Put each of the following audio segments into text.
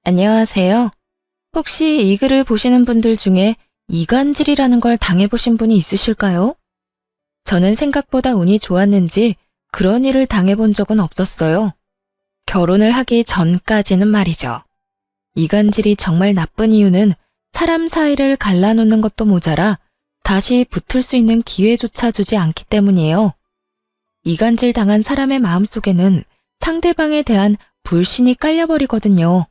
안녕하세요. 혹시 이 글을 보시는 분들 중에 이간질이라는 걸 당해보신 분이 있으실까요? 저는 생각보다 운이 좋았는지 그런 일을 당해본 적은 없었어요. 결혼을 하기 전까지는 말이죠. 이간질이 정말 나쁜 이유는 사람 사이를 갈라놓는 것도 모자라 다시 붙을 수 있는 기회조차 주지 않기 때문이에요. 이간질 당한 사람의 마음속에는 상대방에 대한 불신이 깔려버리거든요.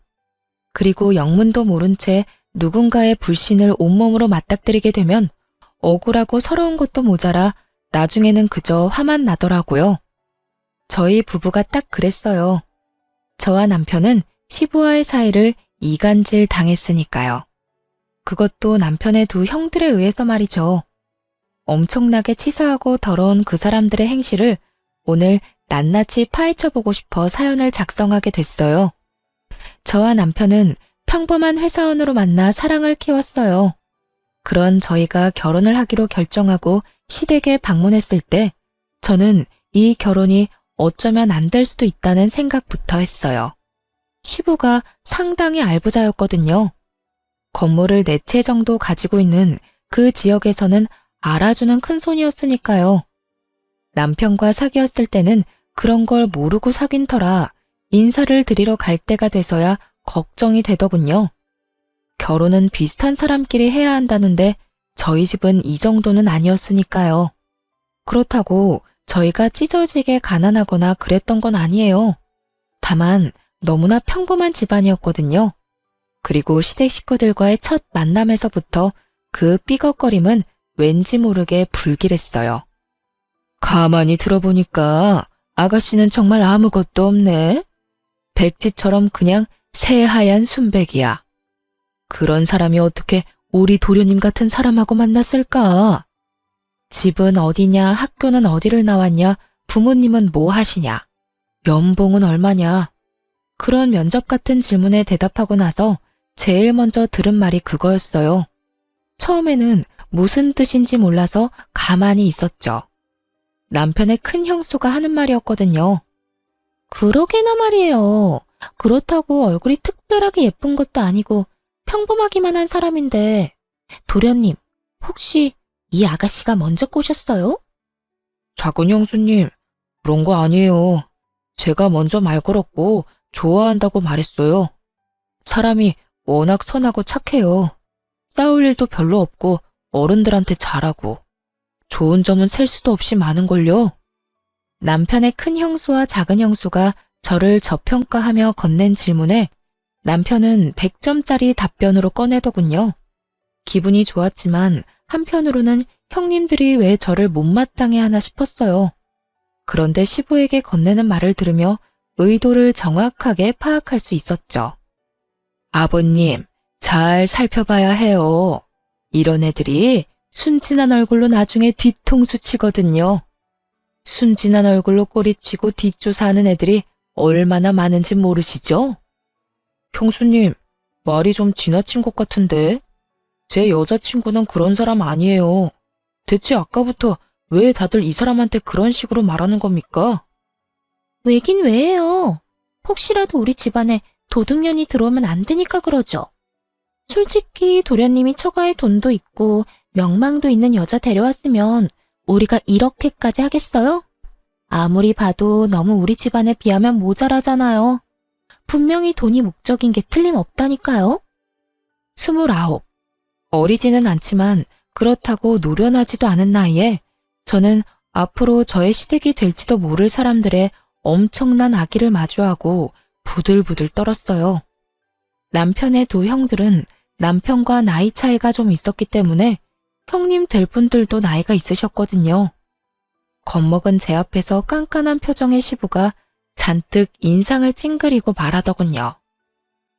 그리고 영문도 모른 채 누군가의 불신을 온몸으로 맞닥뜨리게 되면 억울하고 서러운 것도 모자라 나중에는 그저 화만 나더라고요. 저희 부부가 딱 그랬어요. 저와 남편은 시부와의 사이를 이간질 당했으니까요. 그것도 남편의 두 형들에 의해서 말이죠. 엄청나게 치사하고 더러운 그 사람들의 행실을 오늘 낱낱이 파헤쳐보고 싶어 사연을 작성하게 됐어요. 저와 남편은 평범한 회사원으로 만나 사랑을 키웠어요. 그런 저희가 결혼을 하기로 결정하고 시댁에 방문했을 때 저는 이 결혼이 어쩌면 안 될 수도 있다는 생각부터 했어요. 시부가 상당히 알부자였거든요. 건물을 4채 정도 가지고 있는 그 지역에서는 알아주는 큰손이었으니까요. 남편과 사귀었을 때는 그런 걸 모르고 사귄 터라 인사를 드리러 갈 때가 돼서야 걱정이 되더군요. 결혼은 비슷한 사람끼리 해야 한다는데 저희 집은 이 정도는 아니었으니까요. 그렇다고 저희가 찢어지게 가난하거나 그랬던 건 아니에요. 다만 너무나 평범한 집안이었거든요. 그리고 시댁 식구들과의 첫 만남에서부터 그 삐걱거림은 왠지 모르게 불길했어요. 가만히 들어보니까 아가씨는 정말 아무것도 없네. 백지처럼 그냥 새하얀 순백이야. 그런 사람이 어떻게 우리 도련님 같은 사람하고 만났을까? 집은 어디냐, 학교는 어디를 나왔냐, 부모님은 뭐 하시냐, 연봉은 얼마냐. 그런 면접 같은 질문에 대답하고 나서 제일 먼저 들은 말이 그거였어요. 처음에는 무슨 뜻인지 몰라서 가만히 있었죠. 남편의 큰 형수가 하는 말이었거든요. 그러게나 말이에요. 그렇다고 얼굴이 특별하게 예쁜 것도 아니고 평범하기만 한 사람인데 도련님, 혹시 이 아가씨가 먼저 꼬셨어요? 작은 형수님, 그런 거 아니에요. 제가 먼저 말 걸었고 좋아한다고 말했어요. 사람이 워낙 선하고 착해요. 싸울 일도 별로 없고 어른들한테 잘하고 좋은 점은 셀 수도 없이 많은걸요. 남편의 큰 형수와 작은 형수가 저를 저평가하며 건넨 질문에 남편은 100점짜리 답변으로 꺼내더군요. 기분이 좋았지만 한편으로는 형님들이 왜 저를 못마땅해 하나 싶었어요. 그런데 시부에게 건네는 말을 들으며 의도를 정확하게 파악할 수 있었죠. 아버님, 잘 살펴봐야 해요. 이런 애들이 순진한 얼굴로 나중에 뒤통수 치거든요. 순진한 얼굴로 꼬리치고 뒷조사하는 애들이 얼마나 많은지 모르시죠? 형수님, 말이 좀 지나친 것 같은데? 제 여자친구는 그런 사람 아니에요. 대체 아까부터 왜 다들 이 사람한테 그런 식으로 말하는 겁니까? 왜긴 왜요? 혹시라도 우리 집안에 도둑년이 들어오면 안 되니까 그러죠. 솔직히 도련님이 처가에 돈도 있고 명망도 있는 여자 데려왔으면 우리가 이렇게까지 하겠어요? 아무리 봐도 너무 우리 집안에 비하면 모자라잖아요. 분명히 돈이 목적인 게 틀림없다니까요. 29. 어리지는 않지만 그렇다고 노련하지도 않은 나이에 저는 앞으로 저의 시댁이 될지도 모를 사람들의 엄청난 악의를 마주하고 부들부들 떨었어요. 남편의 두 형들은 남편과 나이 차이가 좀 있었기 때문에 형님 될 분들도 나이가 있으셨거든요. 겁먹은 제 앞에서 깐깐한 표정의 시부가 잔뜩 인상을 찡그리고 말하더군요.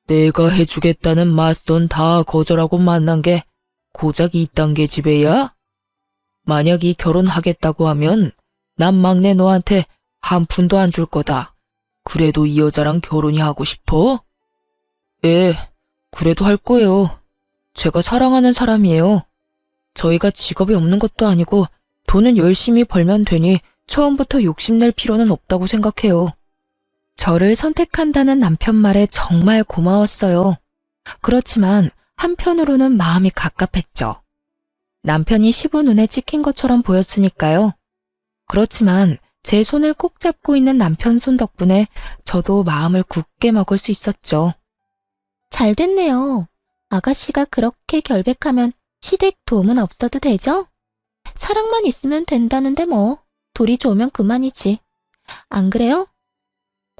내가 해주겠다는 맞선 다 거절하고 만난 게 고작 이딴 게 집에야? 만약 이 결혼하겠다고 하면 난 막내 너한테 한 푼도 안 줄 거다. 그래도 이 여자랑 결혼이 하고 싶어? 예, 그래도 할 거예요. 제가 사랑하는 사람이에요. 저희가 직업이 없는 것도 아니고 돈은 열심히 벌면 되니 처음부터 욕심낼 필요는 없다고 생각해요. 저를 선택한다는 남편 말에 정말 고마웠어요. 그렇지만 한편으로는 마음이 갑갑했죠. 남편이 시부 눈에 찍힌 것처럼 보였으니까요. 그렇지만 제 손을 꼭 잡고 있는 남편 손 덕분에 저도 마음을 굳게 먹을 수 있었죠. 잘 됐네요. 아가씨가 그렇게 결백하면 시댁 도움은 없어도 되죠? 사랑만 있으면 된다는데 뭐. 둘이 좋으면 그만이지. 안 그래요?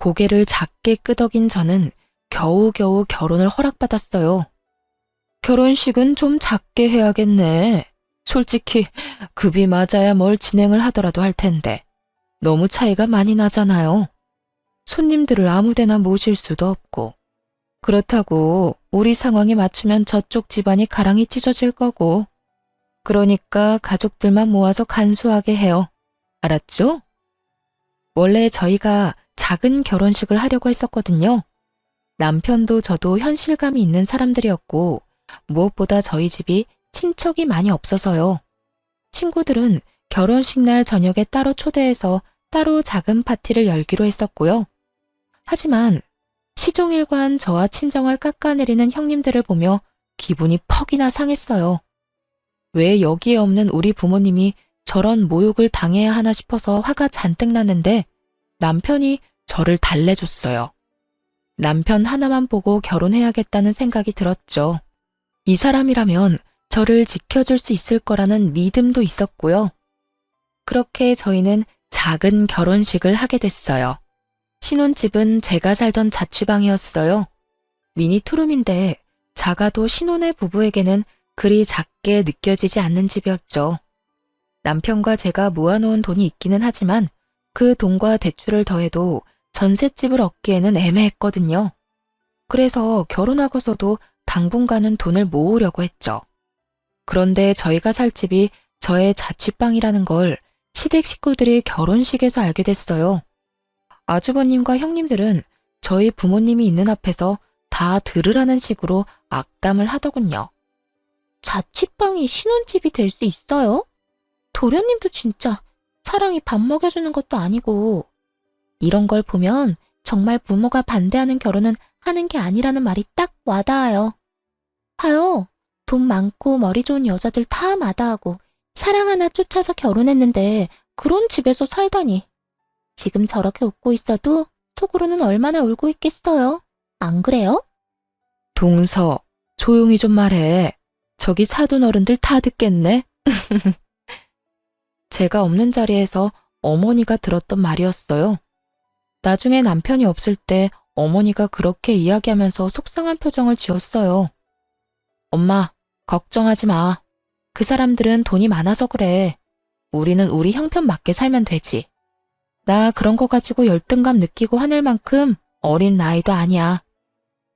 고개를 작게 끄덕인 저는 겨우겨우 결혼을 허락받았어요. 결혼식은 좀 작게 해야겠네. 솔직히 급이 맞아야 뭘 진행을 하더라도 할 텐데 너무 차이가 많이 나잖아요. 손님들을 아무데나 모실 수도 없고 그렇다고 우리 상황에 맞추면 저쪽 집안이 가랑이 찢어질 거고 그러니까 가족들만 모아서 간소하게 해요. 알았죠? 원래 저희가 작은 결혼식을 하려고 했었거든요. 남편도 저도 현실감이 있는 사람들이었고 무엇보다 저희 집이 친척이 많이 없어서요. 친구들은 결혼식 날 저녁에 따로 초대해서 따로 작은 파티를 열기로 했었고요. 하지만 시종일관 저와 친정을 깎아내리는 형님들을 보며 기분이 퍽이나 상했어요. 왜 여기에 없는 우리 부모님이 저런 모욕을 당해야 하나 싶어서 화가 잔뜩 났는데 남편이 저를 달래줬어요. 남편 하나만 보고 결혼해야겠다는 생각이 들었죠. 이 사람이라면 저를 지켜줄 수 있을 거라는 믿음도 있었고요. 그렇게 저희는 작은 결혼식을 하게 됐어요. 신혼집은 제가 살던 자취방이었어요. 미니 투룸인데 작아도 신혼의 부부에게는 그리 작게 느껴지지 않는 집이었죠. 남편과 제가 모아놓은 돈이 있기는 하지만 그 돈과 대출을 더해도 전셋집을 얻기에는 애매했거든요. 그래서 결혼하고서도 당분간은 돈을 모으려고 했죠. 그런데 저희가 살 집이 저의 자취방이라는 걸 시댁 식구들이 결혼식에서 알게 됐어요. 아주버님과 형님들은 저희 부모님이 있는 앞에서 다 들으라는 식으로 악담을 하더군요. 자취방이 신혼집이 될 수 있어요? 도련님도 진짜 사랑이 밥 먹여주는 것도 아니고. 이런 걸 보면 정말 부모가 반대하는 결혼은 하는 게 아니라는 말이 딱 와닿아요. 봐요. 돈 많고 머리 좋은 여자들 다 마다하고 사랑 하나 쫓아서 결혼했는데 그런 집에서 살다니. 지금 저렇게 웃고 있어도 속으로는 얼마나 울고 있겠어요. 안 그래요? 동서, 조용히 좀 말해. 저기 사돈 어른들 다 듣겠네. 제가 없는 자리에서 어머니가 들었던 말이었어요. 나중에 남편이 없을 때 어머니가 그렇게 이야기하면서 속상한 표정을 지었어요. 엄마, 걱정하지 마. 그 사람들은 돈이 많아서 그래. 우리는 우리 형편 맞게 살면 되지. 나 그런 거 가지고 열등감 느끼고 화낼 만큼 어린 나이도 아니야.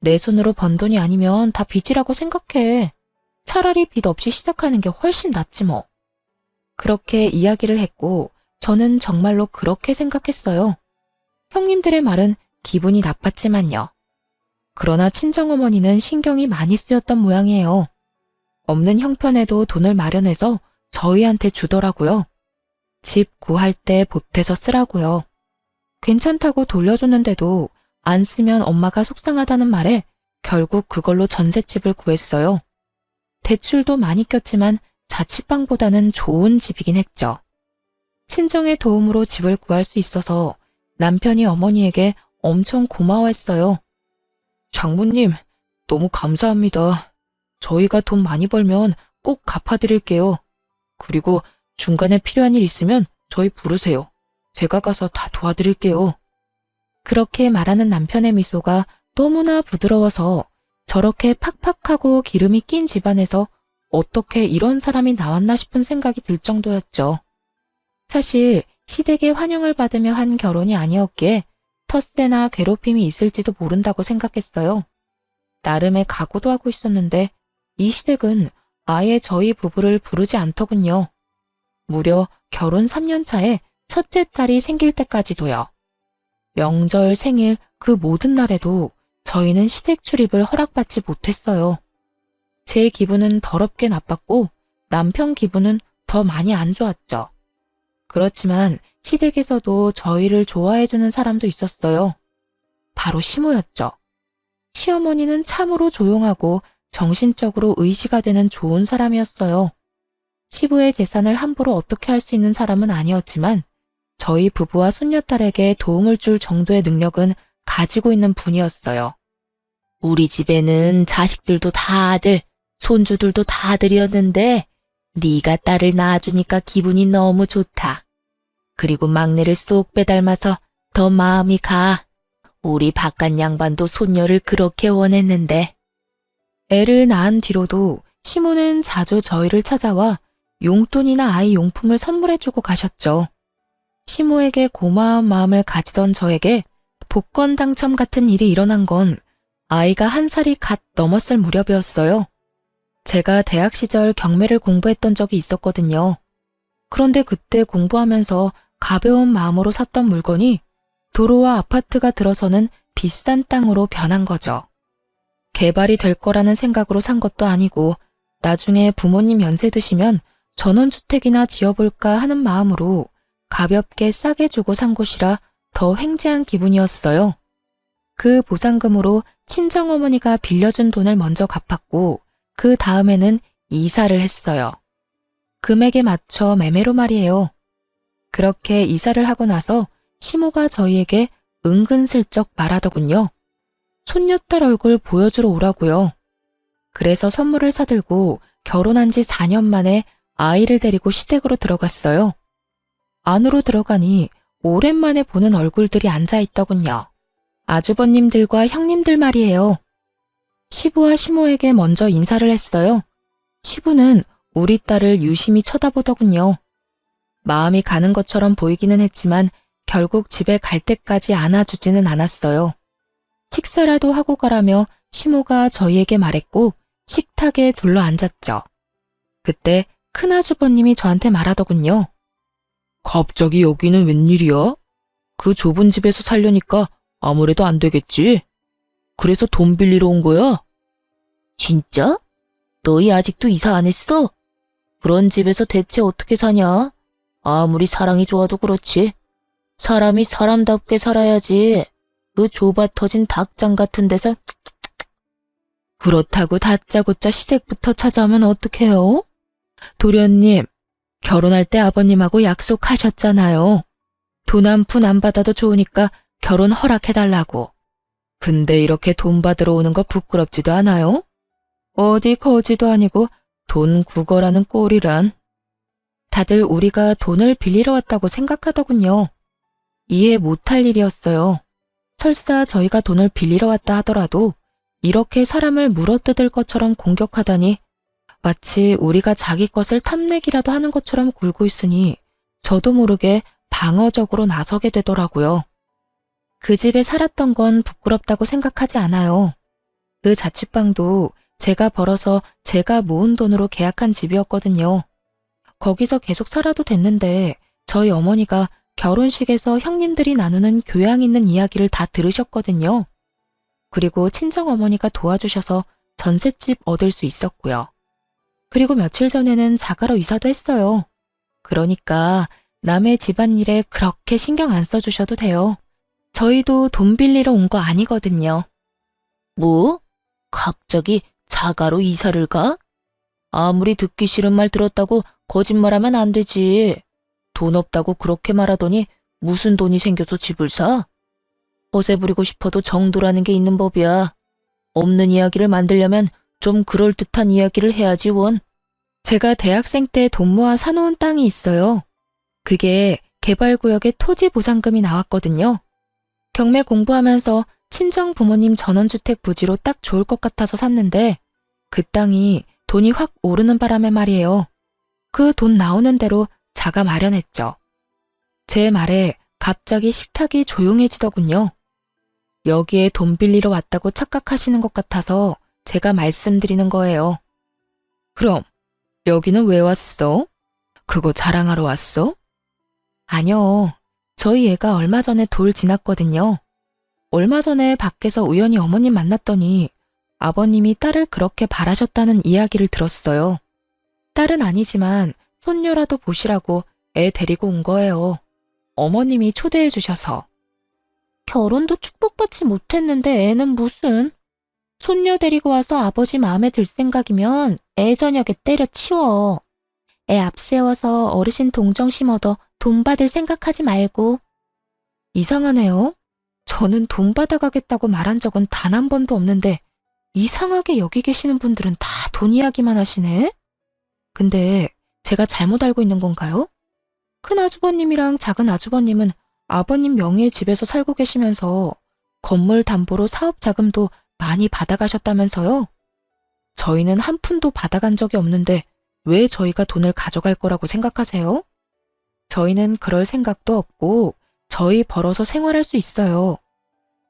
내 손으로 번 돈이 아니면 다 빚이라고 생각해. 차라리 빚 없이 시작하는 게 훨씬 낫지 뭐. 그렇게 이야기를 했고 저는 정말로 그렇게 생각했어요. 형님들의 말은 기분이 나빴지만요. 그러나 친정어머니는 신경이 많이 쓰였던 모양이에요. 없는 형편에도 돈을 마련해서 저희한테 주더라고요. 집 구할 때 보태서 쓰라고요. 괜찮다고 돌려줬는데도 안 쓰면 엄마가 속상하다는 말에 결국 그걸로 전셋집을 구했어요. 대출도 많이 꼈지만 자취방보다는 좋은 집이긴 했죠. 친정의 도움으로 집을 구할 수 있어서 남편이 어머니에게 엄청 고마워했어요. 장모님, 너무 감사합니다. 저희가 돈 많이 벌면 꼭 갚아드릴게요. 그리고 중간에 필요한 일 있으면 저희 부르세요. 제가 가서 다 도와드릴게요. 그렇게 말하는 남편의 미소가 너무나 부드러워서 저렇게 팍팍하고 기름이 낀 집안에서 어떻게 이런 사람이 나왔나 싶은 생각이 들 정도였죠. 사실 시댁의 환영을 받으며 한 결혼이 아니었기에 텃세나 괴롭힘이 있을지도 모른다고 생각했어요. 나름의 각오도 하고 있었는데 이 시댁은 아예 저희 부부를 부르지 않더군요. 무려 결혼 3년 차에 첫째 딸이 생길 때까지도요. 명절, 생일 그 모든 날에도 저희는 시댁 출입을 허락받지 못했어요. 제 기분은 더럽게 나빴고 남편 기분은 더 많이 안 좋았죠. 그렇지만 시댁에서도 저희를 좋아해주는 사람도 있었어요. 바로 시모였죠. 시어머니는 참으로 조용하고 정신적으로 의지가 되는 좋은 사람이었어요. 시부의 재산을 함부로 어떻게 할 수 있는 사람은 아니었지만 저희 부부와 손녀딸에게 도움을 줄 정도의 능력은 가지고 있는 분이었어요. 우리 집에는 자식들도 다 아들, 손주들도 다 아들이었는데 네가 딸을 낳아주니까 기분이 너무 좋다. 그리고 막내를 쏙 빼닮아서 더 마음이 가. 우리 바깥 양반도 손녀를 그렇게 원했는데. 애를 낳은 뒤로도 시모는 자주 저희를 찾아와 용돈이나 아이 용품을 선물해주고 가셨죠. 시모에게 고마운 마음을 가지던 저에게 복권 당첨 같은 일이 일어난 건 아이가 1살이 갓 넘었을 무렵이었어요. 제가 대학 시절 경매를 공부했던 적이 있었거든요. 그런데 그때 공부하면서 가벼운 마음으로 샀던 물건이 도로와 아파트가 들어서는 비싼 땅으로 변한 거죠. 개발이 될 거라는 생각으로 산 것도 아니고 나중에 부모님 연세 드시면 전원주택이나 지어볼까 하는 마음으로 가볍게 싸게 주고 산 곳이라 더 횡재한 기분이었어요. 그 보상금으로 친정어머니가 빌려준 돈을 먼저 갚았고 그 다음에는 이사를 했어요. 금액에 맞춰 매매로 말이에요. 그렇게 이사를 하고 나서 시모가 저희에게 은근슬쩍 말하더군요. 손녀딸 얼굴 보여주러 오라고요. 그래서 선물을 사들고 결혼한 지 4년 만에 아이를 데리고 시댁으로 들어갔어요. 안으로 들어가니 오랜만에 보는 얼굴들이 앉아있더군요. 아주버님들과 형님들 말이에요. 시부와 시모에게 먼저 인사를 했어요. 시부는 우리 딸을 유심히 쳐다보더군요. 마음이 가는 것처럼 보이기는 했지만 결국 집에 갈 때까지 안아주지는 않았어요. 식사라도 하고 가라며 시모가 저희에게 말했고 식탁에 둘러앉았죠. 그때 큰아주버님이 저한테 말하더군요. 갑자기 여기는 웬일이야? 그 좁은 집에서 살려니까 아무래도 안 되겠지? 그래서 돈 빌리러 온 거야? 진짜? 너희 아직도 이사 안 했어? 그런 집에서 대체 어떻게 사냐? 아무리 사랑이 좋아도 그렇지. 사람이 사람답게 살아야지. 그 좁아 터진 닭장 같은 데서 그렇다고 다짜고짜 시댁부터 찾아오면 어떡해요? 도련님, 결혼할 때 아버님하고 약속하셨잖아요. 돈 한 푼 안 받아도 좋으니까 결혼 허락해달라고. 근데 이렇게 돈 받으러 오는 거 부끄럽지도 않아요? 어디 거지도 아니고 돈 구걸하는 꼴이란. 다들 우리가 돈을 빌리러 왔다고 생각하더군요. 이해 못할 일이었어요. 설사 저희가 돈을 빌리러 왔다 하더라도 이렇게 사람을 물어뜯을 것처럼 공격하다니 마치 우리가 자기 것을 탐내기라도 하는 것처럼 굴고 있으니 저도 모르게 방어적으로 나서게 되더라고요. 그 집에 살았던 건 부끄럽다고 생각하지 않아요. 그 자취방도 제가 벌어서 제가 모은 돈으로 계약한 집이었거든요. 거기서 계속 살아도 됐는데 저희 어머니가 결혼식에서 형님들이 나누는 교양 있는 이야기를 다 들으셨거든요. 그리고 친정어머니가 도와주셔서 전셋집 얻을 수 있었고요. 그리고 며칠 전에는 자가로 이사도 했어요. 그러니까 남의 집안일에 그렇게 신경 안 써주셔도 돼요. 저희도 돈 빌리러 온 거 아니거든요. 뭐? 갑자기 자가로 이사를 가? 아무리 듣기 싫은 말 들었다고 거짓말하면 안 되지. 돈 없다고 그렇게 말하더니 무슨 돈이 생겨서 집을 사? 허세 부리고 싶어도 정도라는 게 있는 법이야. 없는 이야기를 만들려면 좀 그럴듯한 이야기를 해야지 원. 제가 대학생 때 돈 모아 사놓은 땅이 있어요. 그게 개발구역에 토지 보상금이 나왔거든요. 경매 공부하면서 친정 부모님 전원주택 부지로 딱 좋을 것 같아서 샀는데 그 땅이 돈이 확 오르는 바람에 말이에요. 그 돈 나오는 대로 자가 마련했죠. 제 말에 갑자기 식탁이 조용해지더군요. 여기에 돈 빌리러 왔다고 착각하시는 것 같아서 제가 말씀드리는 거예요. 그럼 여기는 왜 왔어? 그거 자랑하러 왔어? 아니요. 저희 애가 얼마 전에 돌 지났거든요. 얼마 전에 밖에서 우연히 어머님 만났더니 아버님이 딸을 그렇게 바라셨다는 이야기를 들었어요. 딸은 아니지만 손녀라도 보시라고 애 데리고 온 거예요. 어머님이 초대해 주셔서. 결혼도 축복받지 못했는데 애는 무슨. 손녀 데리고 와서 아버지 마음에 들 생각이면 애 저녁에 때려치워. 애 앞세워서 어르신 동정심 얻어 돈 받을 생각하지 말고. 이상하네요. 저는 돈 받아가겠다고 말한 적은 단 한 번도 없는데 이상하게 여기 계시는 분들은 다 돈 이야기만 하시네? 근데 제가 잘못 알고 있는 건가요? 큰 아주버님이랑 작은 아주버님은 아버님 명의의 집에서 살고 계시면서 건물 담보로 사업 자금도 많이 받아가셨다면서요? 저희는 한 푼도 받아간 적이 없는데 왜 저희가 돈을 가져갈 거라고 생각하세요? 저희는 그럴 생각도 없고 저희 벌어서 생활할 수 있어요.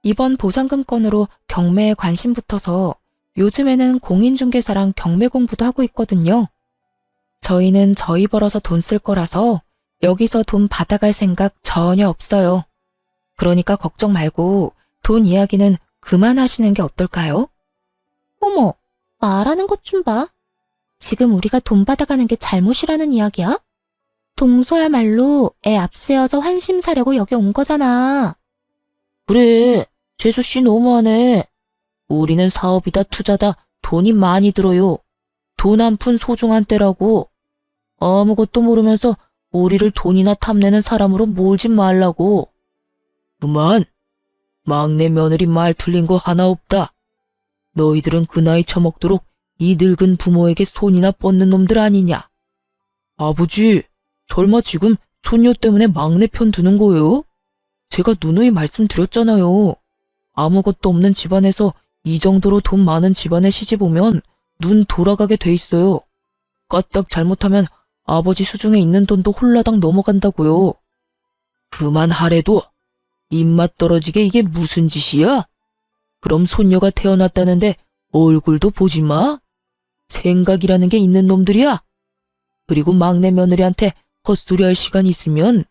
이번 보상금 건으로 경매에 관심 붙어서 요즘에는 공인중개사랑 경매 공부도 하고 있거든요. 저희는 저희 벌어서 돈 쓸 거라서 여기서 돈 받아갈 생각 전혀 없어요. 그러니까 걱정 말고 돈 이야기는 그만하시는 게 어떨까요? 어머, 말하는 것 좀 봐. 지금 우리가 돈 받아가는 게 잘못이라는 이야기야? 동서야말로 애 앞세워서 환심 사려고 여기 온 거잖아. 그래, 재수씨 너무하네. 우리는 사업이다 투자다 돈이 많이 들어요. 돈 한 푼 소중한 때라고. 아무것도 모르면서 우리를 돈이나 탐내는 사람으로 몰지 말라고. 그만. 막내 며느리 말 틀린 거 하나 없다. 너희들은 그 나이 처먹도록 이 늙은 부모에게 손이나 뻗는 놈들 아니냐. 아버지, 설마 지금 손녀 때문에 막내 편 드는 거예요? 제가 누누이 말씀드렸잖아요. 아무것도 없는 집안에서 이 정도로 돈 많은 집안에 시집 오면 눈 돌아가게 돼 있어요. 까딱 잘못하면 아버지 수중에 있는 돈도 홀라당 넘어간다고요. 그만하래도. 입맛 떨어지게 이게 무슨 짓이야? 그럼 손녀가 태어났다는데 얼굴도 보지 마? 생각이라는 게 있는 놈들이야? 그리고 막내 며느리한테 헛소리할 시간 있으면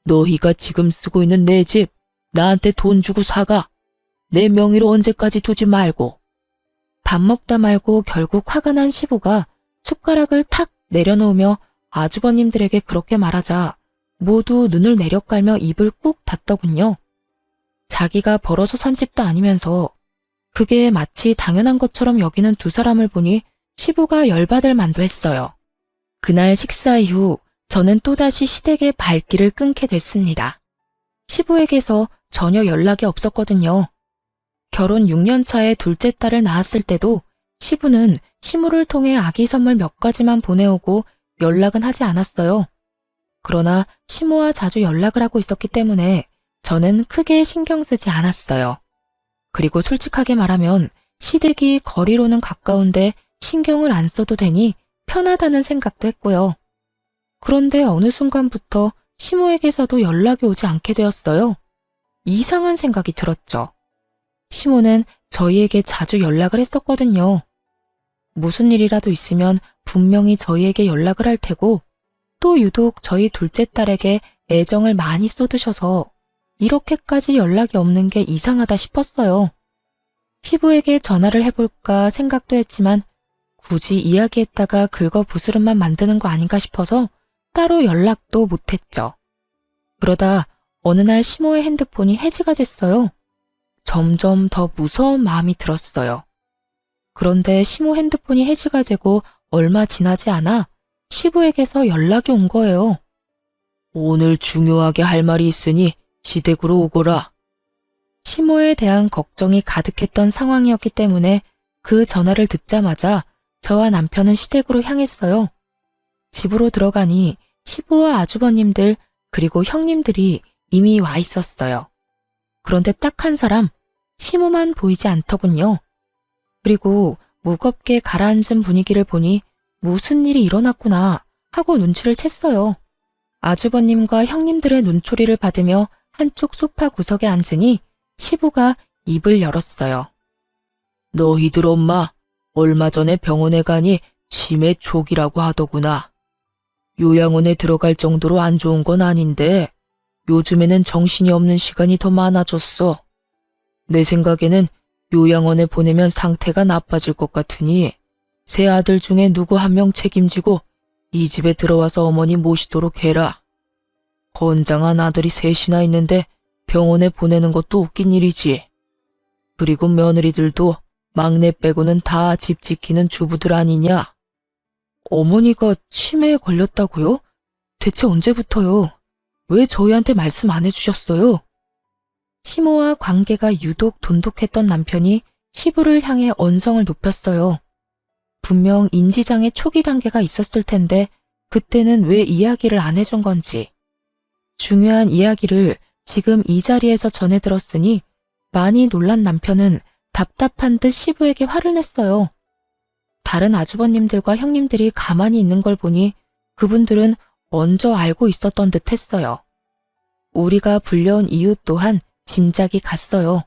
너희가 지금 쓰고 있는 내 집 나한테 돈 주고 사가. 내 명의로 언제까지 두지 말고. 밥 먹다 말고 결국 화가 난 시부가 숟가락을 탁 내려놓으며 아주버님들에게 그렇게 말하자 모두 눈을 내려깔며 입을 꾹 닫더군요. 자기가 벌어서 산 집도 아니면서 그게 마치 당연한 것처럼 여기는 두 사람을 보니 시부가 열받을 만도 했어요. 그날 식사 이후 저는 또다시 시댁의 발길을 끊게 됐습니다. 시부에게서 전혀 연락이 없었거든요. 결혼 6년 차에 둘째 딸을 낳았을 때도 시부는 시무를 통해 아기 선물 몇 가지만 보내오고 연락은 하지 않았어요. 그러나 시모와 자주 연락을 하고 있었기 때문에 저는 크게 신경 쓰지 않았어요. 그리고 솔직하게 말하면 시댁이 거리로는 가까운데 신경을 안 써도 되니 편하다는 생각도 했고요. 그런데 어느 순간부터 시모에게서도 연락이 오지 않게 되었어요. 이상한 생각이 들었죠. 시모는 저희에게 자주 연락을 했었거든요. 무슨 일이라도 있으면 분명히 저희에게 연락을 할 테고 또 유독 저희 둘째 딸에게 애정을 많이 쏟으셔서 이렇게까지 연락이 없는 게 이상하다 싶었어요. 시부에게 전화를 해볼까 생각도 했지만 굳이 이야기했다가 긁어부스럼만 만드는 거 아닌가 싶어서 따로 연락도 못했죠. 그러다 어느 날 시모의 핸드폰이 해지가 됐어요. 점점 더 무서운 마음이 들었어요. 그런데 시모 핸드폰이 해지가 되고 얼마 지나지 않아 시부에게서 연락이 온 거예요. 오늘 중요하게 할 말이 있으니 시댁으로 오거라. 시모에 대한 걱정이 가득했던 상황이었기 때문에 그 전화를 듣자마자 저와 남편은 시댁으로 향했어요. 집으로 들어가니 시부와 아주버님들 그리고 형님들이 이미 와 있었어요. 그런데 딱 한 사람, 시모만 보이지 않더군요. 그리고 무겁게 가라앉은 분위기를 보니 무슨 일이 일어났구나 하고 눈치를 챘어요. 아주버님과 형님들의 눈초리를 받으며 한쪽 소파 구석에 앉으니 시부가 입을 열었어요. 너희들 엄마 얼마 전에 병원에 가니 치매 초기라고 하더구나. 요양원에 들어갈 정도로 안 좋은 건 아닌데 요즘에는 정신이 없는 시간이 더 많아졌어. 내 생각에는 요양원에 보내면 상태가 나빠질 것 같으니 세 아들 중에 누구 한 명 책임지고 이 집에 들어와서 어머니 모시도록 해라. 건장한 아들이 셋이나 있는데 병원에 보내는 것도 웃긴 일이지. 그리고 며느리들도 막내 빼고는 다 집 지키는 주부들 아니냐? 어머니가 치매에 걸렸다고요? 대체 언제부터요? 왜 저희한테 말씀 안 해주셨어요? 시모와 관계가 유독 돈독했던 남편이 시부를 향해 언성을 높였어요. 분명 인지장애 초기 단계가 있었을 텐데 그때는 왜 이야기를 안 해준 건지. 중요한 이야기를 지금 이 자리에서 전해 들었으니 많이 놀란 남편은 답답한 듯 시부에게 화를 냈어요. 다른 아주버님들과 형님들이 가만히 있는 걸 보니 그분들은 먼저 알고 있었던 듯 했어요. 우리가 불려온 이유 또한 짐작이 갔어요.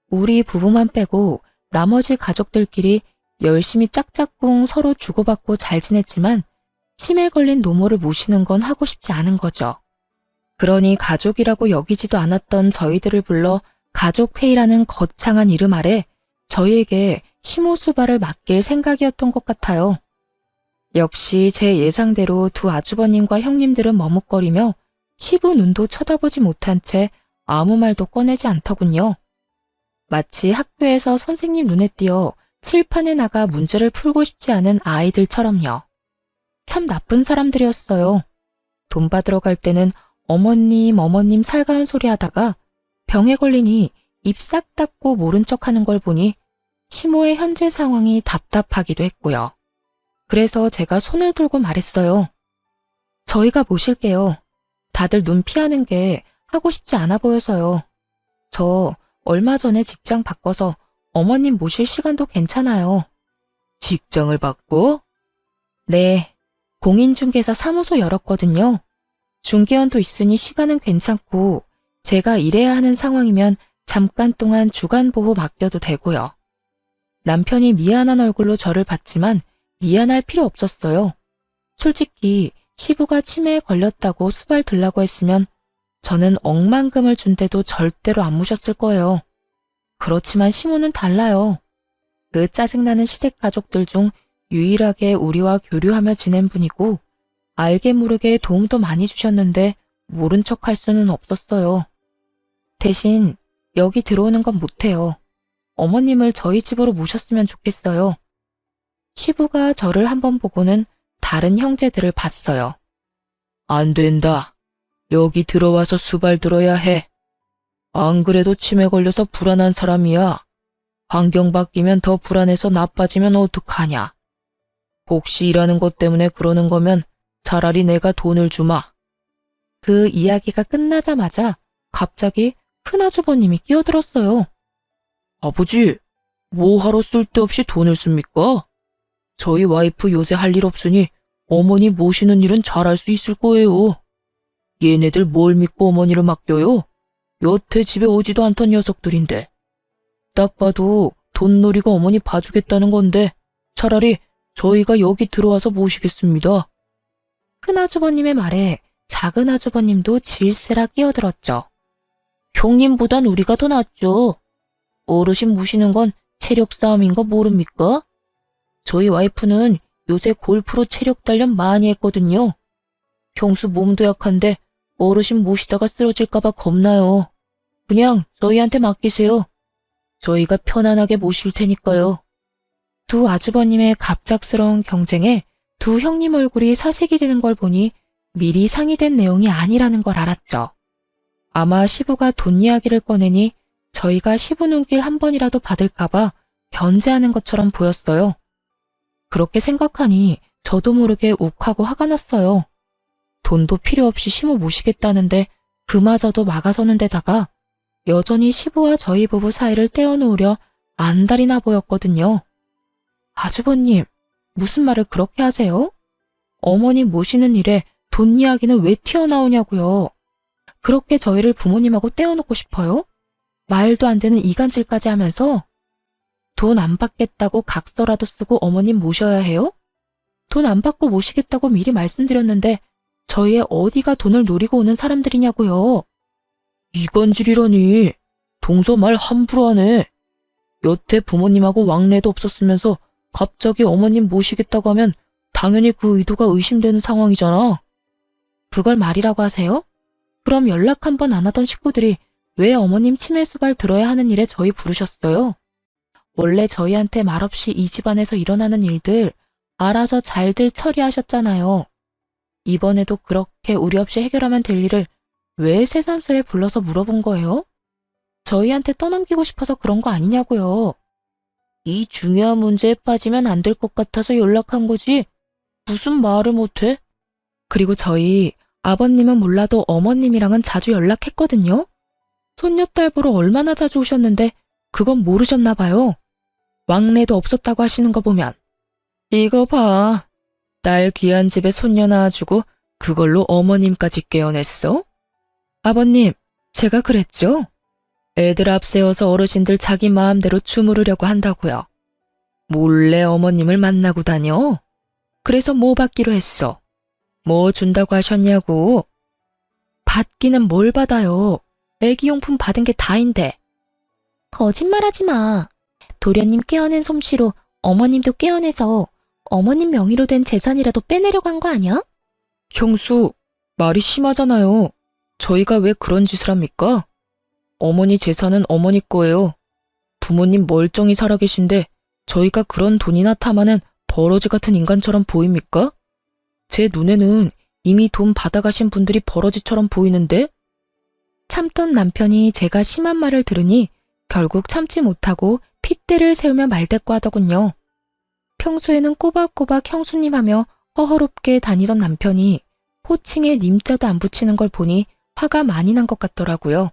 우리 부부만 빼고 나머지 가족들끼리 열심히 짝짝꿍 서로 주고받고 잘 지냈지만 치매 걸린 노모를 모시는 건 하고 싶지 않은 거죠. 그러니 가족이라고 여기지도 않았던 저희들을 불러 가족회의라는 거창한 이름 아래 저희에게 시모수발을 맡길 생각이었던 것 같아요. 역시 제 예상대로 두 아주버님과 형님들은 머뭇거리며 시부 눈도 쳐다보지 못한 채 아무 말도 꺼내지 않더군요. 마치 학교에서 선생님 눈에 띄어 칠판에 나가 문제를 풀고 싶지 않은 아이들처럼요. 참 나쁜 사람들이었어요. 돈 받으러 갈 때는 어머님 살가운 소리 하다가 병에 걸리니 입 싹 닫고 모른 척하는 걸 보니 시모의 현재 상황이 답답하기도 했고요. 그래서 제가 손을 들고 말했어요. 저희가 모실게요. 다들 눈 피하는 게 하고 싶지 않아 보여서요. 저 얼마 전에 직장 바꿔서 어머님 모실 시간도 괜찮아요. 직장을 바꿔? 네, 공인중개사 사무소 열었거든요. 중개원도 있으니 시간은 괜찮고 제가 일해야 하는 상황이면 잠깐 동안 주간보호 맡겨도 되고요. 남편이 미안한 얼굴로 저를 봤지만 미안할 필요 없었어요. 솔직히 시부가 치매에 걸렸다고 수발 들라고 했으면 저는 억만금을 준대도 절대로 안 모셨을 거예요. 그렇지만 시모는 달라요. 그 짜증나는 시댁 가족들 중 유일하게 우리와 교류하며 지낸 분이고 알게 모르게 도움도 많이 주셨는데 모른 척할 수는 없었어요. 대신 여기 들어오는 건 못해요. 어머님을 저희 집으로 모셨으면 좋겠어요. 시부가 저를 한번 보고는 다른 형제들을 봤어요. 안 된다. 여기 들어와서 수발 들어야 해. 안 그래도 치매 걸려서 불안한 사람이야. 환경 바뀌면 더 불안해서 나빠지면 어떡하냐. 혹시 일하는 것 때문에 그러는 거면 차라리 내가 돈을 주마. 그 이야기가 끝나자마자 갑자기 큰아주버님이 끼어들었어요. 아버지, 뭐하러 쓸데없이 돈을 씁니까? 저희 와이프 요새 할 일 없으니 어머니 모시는 일은 잘할 수 있을 거예요. 얘네들 뭘 믿고 어머니를 맡겨요? 여태 집에 오지도 않던 녀석들인데. 딱 봐도 돈 노리고 어머니 봐주겠다는 건데 차라리 저희가 여기 들어와서 모시겠습니다. 큰아주버님의 말에 작은아주버님도 질세라 끼어들었죠. 형님보단 우리가 더 낫죠. 어르신 모시는 건 체력 싸움인 거 모릅니까? 저희 와이프는 요새 골프로 체력 단련 많이 했거든요. 형수 몸도 약한데 어르신 모시다가 쓰러질까봐 겁나요. 그냥 저희한테 맡기세요. 저희가 편안하게 모실 테니까요. 두 아주버님의 갑작스러운 경쟁에 두 형님 얼굴이 사색이 되는 걸 보니 미리 상의된 내용이 아니라는 걸 알았죠. 아마 시부가 돈 이야기를 꺼내니 저희가 시부 눈길 한 번이라도 받을까봐 견제하는 것처럼 보였어요. 그렇게 생각하니 저도 모르게 욱하고 화가 났어요. 돈도 필요 없이 시모 모시겠다는데 그마저도 막아서는 데다가 여전히 시부와 저희 부부 사이를 떼어놓으려 안달이나 보였거든요. 아주버님, 무슨 말을 그렇게 하세요? 어머니 모시는 일에 돈 이야기는 왜 튀어나오냐고요. 그렇게 저희를 부모님하고 떼어놓고 싶어요? 말도 안 되는 이간질까지 하면서 돈 안 받겠다고 각서라도 쓰고 어머님 모셔야 해요? 돈 안 받고 모시겠다고 미리 말씀드렸는데 저희의 어디가 돈을 노리고 오는 사람들이냐고요. 이간질이라니. 동서 말 함부로 하네. 여태 부모님하고 왕래도 없었으면서 갑자기 어머님 모시겠다고 하면 당연히 그 의도가 의심되는 상황이잖아. 그걸 말이라고 하세요? 그럼 연락 한 번 안 하던 식구들이 왜 어머님 치매 수발 들어야 하는 일에 저희 부르셨어요? 원래 저희한테 말없이 이 집안에서 일어나는 일들 알아서 잘들 처리하셨잖아요. 이번에도 그렇게 우리 없이 해결하면 될 일을 왜 새삼스레 불러서 물어본 거예요? 저희한테 떠넘기고 싶어서 그런 거 아니냐고요. 이 중요한 문제에 빠지면 안 될 것 같아서 연락한 거지. 무슨 말을 못해? 그리고 저희 아버님은 몰라도 어머님이랑은 자주 연락했거든요. 손녀딸 보러 얼마나 자주 오셨는데 그건 모르셨나 봐요. 왕래도 없었다고 하시는 거 보면. 이거 봐. 딸 귀한 집에 손녀 낳아주고 그걸로 어머님까지 깨어냈어? 아버님, 제가 그랬죠? 애들 앞세워서 어르신들 자기 마음대로 주무르려고 한다고요. 몰래 어머님을 만나고 다녀? 그래서 뭐 받기로 했어? 뭐 준다고 하셨냐고? 받기는 뭘 받아요? 애기용품 받은 게 다인데. 거짓말하지 마. 도련님 깨어낸 솜씨로 어머님도 깨어내서 어머님 명의로 된 재산이라도 빼내려고 한 거 아니야? 형수, 말이 심하잖아요. 저희가 왜 그런 짓을 합니까? 어머니 재산은 어머니 거예요. 부모님 멀쩡히 살아계신데 저희가 그런 돈이나 탐하는 버러지 같은 인간처럼 보입니까? 제 눈에는 이미 돈 받아가신 분들이 버러지처럼 보이는데? 참던 남편이 제가 심한 말을 들으니 결국 참지 못하고 핏대를 세우며 말대꾸하더군요. 평소에는 꼬박꼬박 형수님 하며 허허롭게 다니던 남편이 호칭에 님자도 안 붙이는 걸 보니 화가 많이 난 것 같더라고요.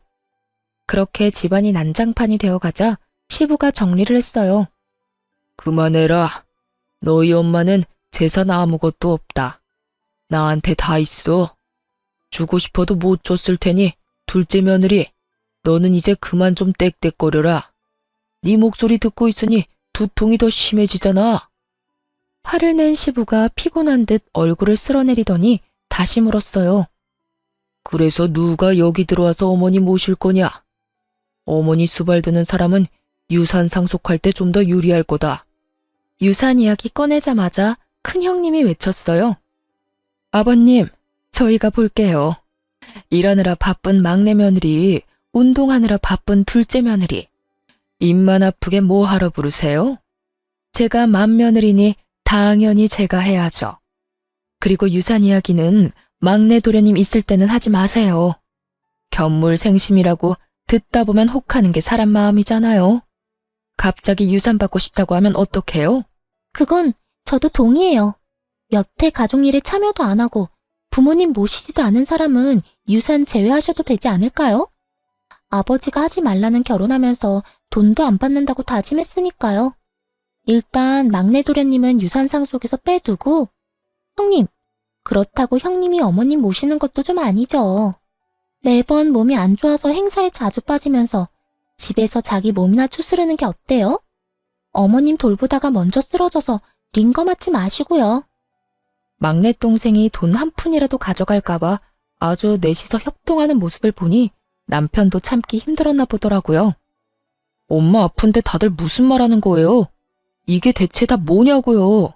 그렇게 집안이 난장판이 되어가자 시부가 정리를 했어요. 그만해라. 너희 엄마는 재산 아무것도 없다. 나한테 다 있어. 주고 싶어도 못 줬을 테니 둘째 며느리, 너는 이제 그만 좀 떽떽거려라. 네 목소리 듣고 있으니 두통이 더 심해지잖아. 화를 낸 시부가 피곤한 듯 얼굴을 쓸어내리더니 다시 물었어요. 그래서 누가 여기 들어와서 어머니 모실 거냐? 어머니 수발 드는 사람은 유산 상속할 때 좀 더 유리할 거다. 유산 이야기 꺼내자마자 큰 형님이 외쳤어요. 아버님, 저희가 볼게요. 일하느라 바쁜 막내 며느리, 운동하느라 바쁜 둘째 며느리. 입만 아프게 뭐 하러 부르세요? 제가 맏며느리니 당연히 제가 해야죠. 그리고 유산 이야기는 막내 도련님 있을 때는 하지 마세요. 견물생심이라고 듣다 보면 혹하는 게 사람 마음이잖아요. 갑자기 유산 받고 싶다고 하면 어떡해요? 그건 저도 동의해요. 여태 가족일에 참여도 안 하고 부모님 모시지도 않은 사람은 유산 제외하셔도 되지 않을까요? 아버지가 하지 말라는 결혼하면서 돈도 안 받는다고 다짐했으니까요. 일단 막내 도련님은 유산 상속에서 빼두고 형님, 그렇다고 형님이 어머님 모시는 것도 좀 아니죠. 매번 몸이 안 좋아서 행사에 자주 빠지면서 집에서 자기 몸이나 추스르는 게 어때요? 어머님 돌보다가 먼저 쓰러져서 링거 맞지 마시고요. 막내 동생이 돈 한 푼이라도 가져갈까봐 아주 넷이서 협동하는 모습을 보니 남편도 참기 힘들었나 보더라고요. 엄마 아픈데 다들 무슨 말 하는 거예요? 이게 대체 다 뭐냐고요?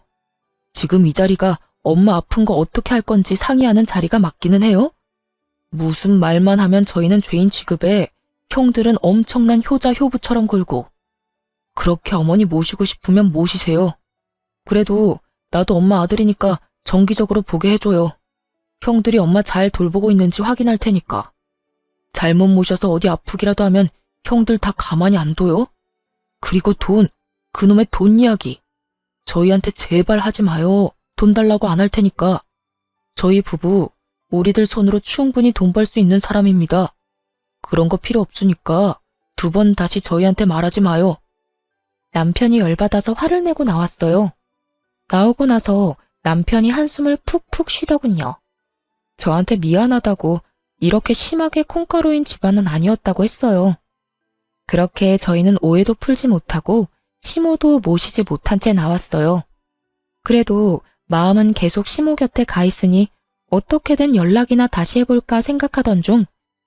지금 이 자리가 엄마 아픈 거 어떻게 할 건지 상의하는 자리가 맞기는 해요? 무슨 말만 하면 저희는 죄인 취급에 형들은 엄청난 효자 효부처럼 굴고. 그렇게 어머니 모시고 싶으면 모시세요. 그래도 나도 엄마 아들이니까 정기적으로 보게 해줘요. 형들이 엄마 잘 돌보고 있는지 확인할 테니까. 잘못 모셔서 어디 아프기라도 하면 형들 다 가만히 안 둬요? 그리고 돈, 그놈의 돈 이야기. 저희한테 제발 하지 마요. 돈 달라고 안 할 테니까. 저희 부부, 우리들 손으로 충분히 돈 벌 수 있는 사람입니다. 그런 거 필요 없으니까 두 번 다시 저희한테 말하지 마요. 남편이 열받아서 화를 내고 나왔어요. 나오고 나서 남편이 한숨을 푹푹 쉬더군요. 저한테 미안하다고 이렇게 심하게 콩가루인 집안은 아니었다고 했어요. 그렇게 저희는 오해도 풀지 못하고 시모도 모시지 못한 채 나왔어요. 그래도 마음은 계속 시모 곁에 가 있으니 어떻게든 연락이나 다시 해볼까 생각하던 중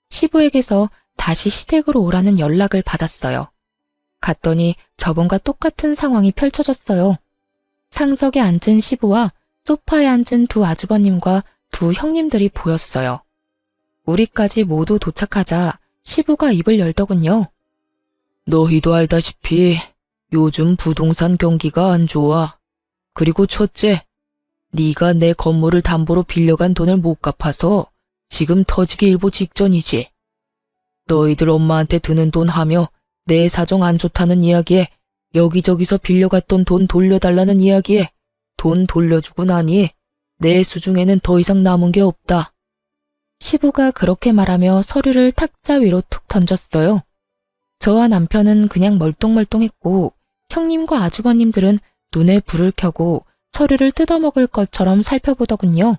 시부에게서 다시 시댁으로 오라는 연락을 받았어요. 갔더니 저번과 똑같은 상황이 펼쳐졌어요. 상석에 앉은 시부와 소파에 앉은 두 아주버님과 두 형님들이 보였어요. 우리까지 모두 도착하자 시부가 입을 열더군요. 너희도 알다시피 요즘 부동산 경기가 안 좋아. 그리고 첫째, 네가 내 건물을 담보로 빌려간 돈을 못 갚아서 지금 터지기 일보 직전이지. 너희들 엄마한테 드는 돈 하며 내 사정 안 좋다는 이야기에 여기저기서 빌려갔던 돈 돌려달라는 이야기에 돈 돌려주고 나니 내 수중에는 더 이상 남은 게 없다. 시부가 그렇게 말하며 서류를 탁자 위로 툭 던졌어요. 저와 남편은 그냥 멀뚱멀뚱했고 형님과 아주버님들은 눈에 불을 켜고 서류를 뜯어먹을 것처럼 살펴보더군요.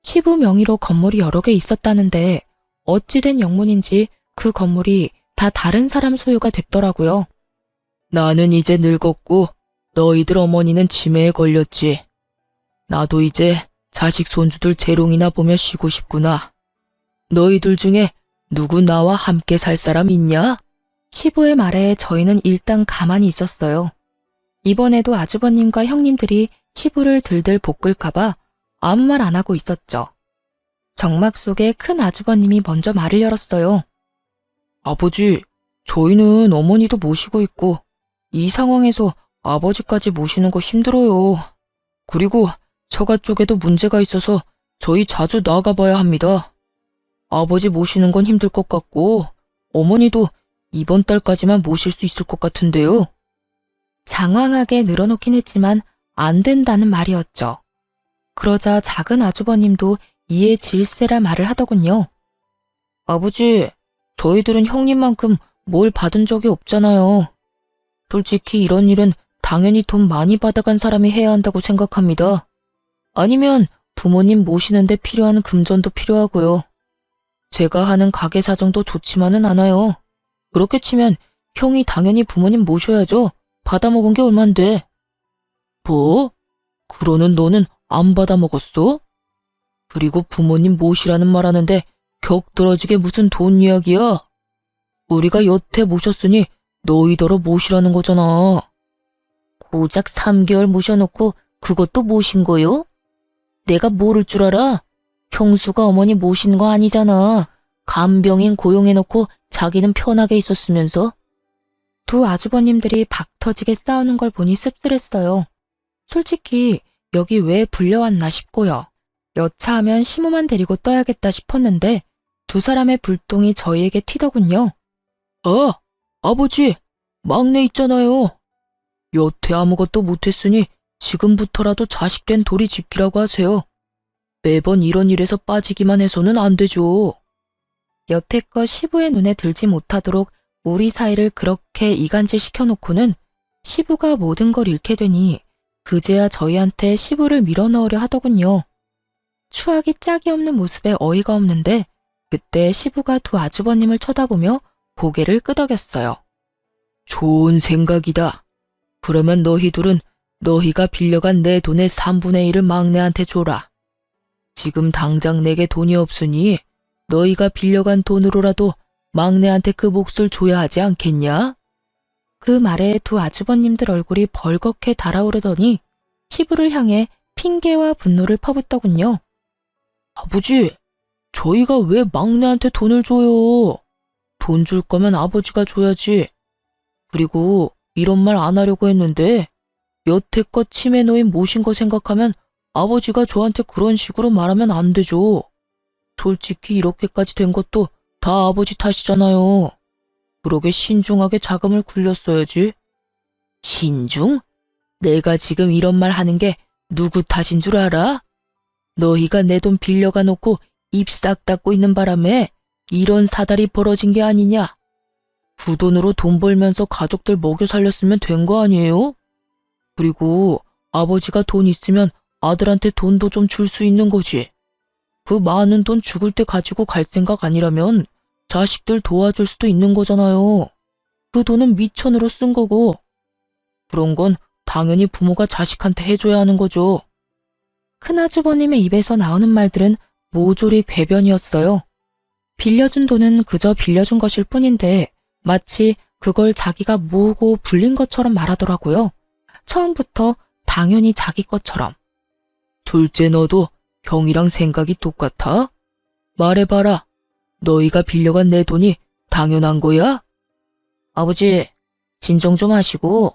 시부 명의로 건물이 여러 개 있었다는데 어찌된 영문인지 그 건물이 다 다른 사람 소유가 됐더라고요. 나는 이제 늙었고 너희들 어머니는 치매에 걸렸지. 나도 이제 자식 손주들 재롱이나 보며 쉬고 싶구나. 너희들 중에 누구 나와 함께 살 사람 있냐? 시부의 말에 저희는 일단 가만히 있었어요. 이번에도 아주버님과 형님들이 시부를 들들 볶을까봐 아무 말 안 하고 있었죠. 정막 속에 큰 아주버님이 먼저 말을 열었어요. 아버지, 저희는 어머니도 모시고 있고 이 상황에서 아버지까지 모시는 거 힘들어요. 그리고 처가 쪽에도 문제가 있어서 저희 자주 나가봐야 합니다. 아버지 모시는 건 힘들 것 같고 어머니도 이번 달까지만 모실 수 있을 것 같은데요. 장황하게 늘어놓긴 했지만 안 된다는 말이었죠. 그러자 작은 아주버님도 이에 질세라 말을 하더군요. 아버지, 저희들은 형님만큼 뭘 받은 적이 없잖아요. 솔직히 이런 일은 당연히 돈 많이 받아간 사람이 해야 한다고 생각합니다. 아니면 부모님 모시는데 필요한 금전도 필요하고요. 제가 하는 가게 사정도 좋지만은 않아요. 그렇게 치면 형이 당연히 부모님 모셔야죠. 받아먹은 게 얼만데. 뭐? 그러는 너는 안 받아먹었어? 그리고 부모님 모시라는 말 하는데 격떨어지게 무슨 돈 이야기야? 우리가 여태 모셨으니 너희더러 모시라는 거잖아. 고작 3개월 모셔놓고 그것도 모신 거요? 내가 모를 줄 알아? 형수가 어머니 모신 거 아니잖아. 간병인 고용해놓고 자기는 편하게 있었으면서. 두 아주버님들이 박 터지게 싸우는 걸 보니 씁쓸했어요. 솔직히 여기 왜 불려왔나 싶고요. 여차하면 시모만 데리고 떠야겠다 싶었는데 두 사람의 불똥이 저희에게 튀더군요. 아, 아버지, 막내 있잖아요. 여태 아무것도 못했으니 지금부터라도 자식된 도리 지키라고 하세요. 매번 이런 일에서 빠지기만 해서는 안 되죠. 여태껏 시부의 눈에 들지 못하도록 우리 사이를 그렇게 이간질 시켜놓고는 시부가 모든 걸 잃게 되니 그제야 저희한테 시부를 밀어넣으려 하더군요. 추하기 짝이 없는 모습에 어이가 없는데 그때 시부가 두 아주버님을 쳐다보며 고개를 끄덕였어요. 좋은 생각이다. 그러면 너희 둘은 너희가 빌려간 내 돈의 3분의 1을 막내한테 줘라. 지금 당장 내게 돈이 없으니 너희가 빌려간 돈으로라도 막내한테 그 몫을 줘야 하지 않겠냐? 그 말에 두 아주버님들 얼굴이 벌겋게 달아오르더니 시부를 향해 핑계와 분노를 퍼붓더군요. 아버지, 저희가 왜 막내한테 돈을 줘요? 돈 줄 거면 아버지가 줘야지. 그리고 이런 말 안 하려고 했는데 여태껏 치매 노인 모신 거 생각하면 아버지가 저한테 그런 식으로 말하면 안 되죠. 솔직히 이렇게까지 된 것도 다 아버지 탓이잖아요. 그러게 신중하게 자금을 굴렸어야지. 신중? 내가 지금 이런 말 하는 게 누구 탓인 줄 알아? 너희가 내 돈 빌려가 놓고 입 싹 닫고 있는 바람에 이런 사달이 벌어진 게 아니냐? 그 돈으로 돈 벌면서 가족들 먹여 살렸으면 된 거 아니에요? 그리고 아버지가 돈 있으면 아들한테 돈도 좀 줄 수 있는 거지. 그 많은 돈 죽을 때 가지고 갈 생각 아니라면 자식들 도와줄 수도 있는 거잖아요. 그 돈은 미천으로 쓴 거고. 그런 건 당연히 부모가 자식한테 해줘야 하는 거죠. 큰아주버님의 입에서 나오는 말들은 모조리 궤변이었어요. 빌려준 돈은 그저 빌려준 것일 뿐인데 마치 그걸 자기가 모으고 불린 것처럼 말하더라고요. 처음부터 당연히 자기 것처럼. 둘째 너도 형이랑 생각이 똑같아? 말해봐라. 너희가 빌려간 내 돈이 당연한 거야? 아버지, 진정 좀 하시고.